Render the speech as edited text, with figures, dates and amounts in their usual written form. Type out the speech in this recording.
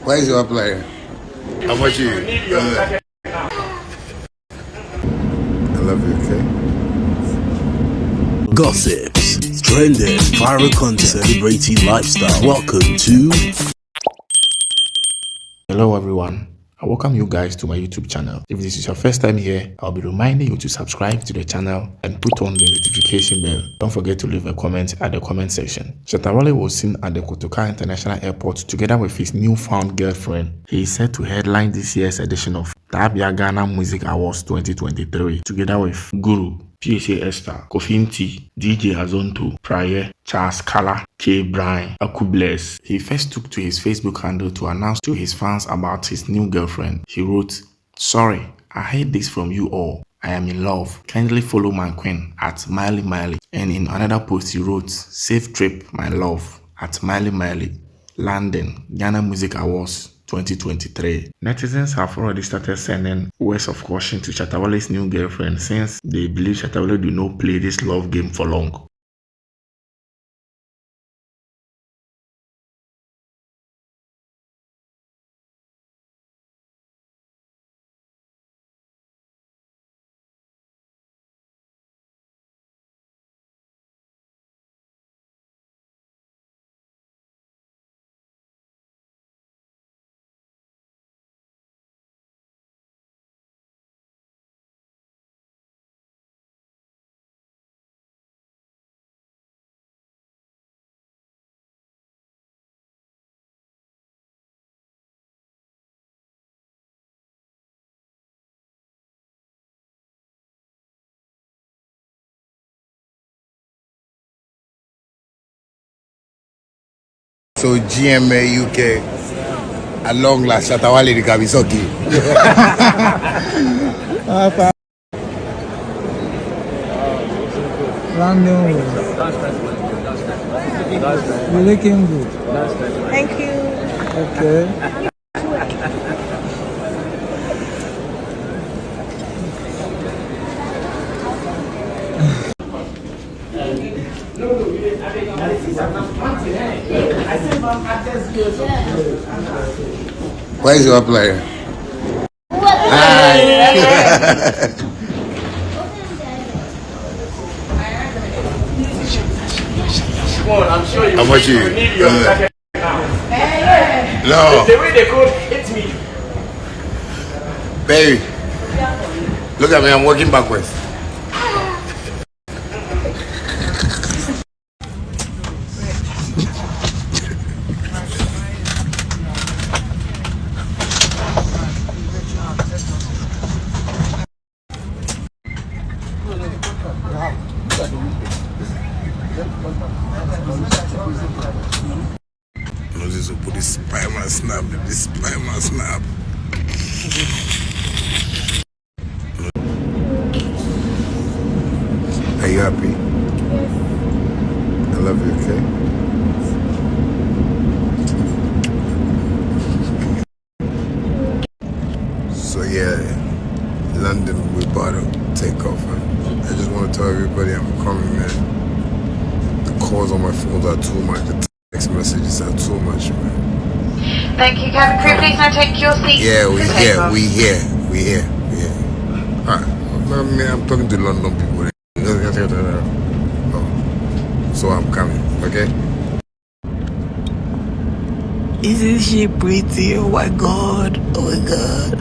Where is your player? How much you? I love you, okay? Gossips, trending, viral content, celebrity lifestyle. Welcome to. Hello everyone. I welcome you guys to my YouTube channel. If this is your first time here, I'll be reminding you to subscribe to the channel and put on the notification bell. Don't forget to leave a comment at the comment section. Shatta Wale was seen at the Kotoka International Airport together with his newfound girlfriend. He is set to headline this year's edition of Taabea Ghana Music Awards 2023 together with Guru, PSA Esther, Kofinti, DJ Azonto, Praye, Charles Kala, K. Brian, Akubles. He first took to his Facebook handle to announce to his fans about his new girlfriend. He wrote, "Sorry, I hate this from you all. I am in love. Kindly follow my queen at Maali." And in another post he wrote, "Safe trip, my love, at Maali, London, Ghana Music Awards 2023. Netizens have already started sending words of caution to Shatta Wale's new girlfriend since they believe Shatta Wale do not play this love game for long. So GMA UK, at long last, Shatta Wale the Kabisoki. Random. You're looking good. Thank you. Okay. Where is your player? I'm sure you How much you? need your jacket now. No, The way they could hit me. baby. Look at me, I'm working backwards. This will put this spider snap, this spider snap. Are you happy? Yes. I love you, okay? So yeah, London, we're about to take off. I just want to tell everybody I'm coming, man. The calls on my phone are too much. The text messages are too much, man. Thank you, Kevin. Crew, please now take your seat. Yeah, we here. Alright, I'm talking to London people. Oh. So I'm coming, okay? Isn't she pretty? Oh my god. Oh my god.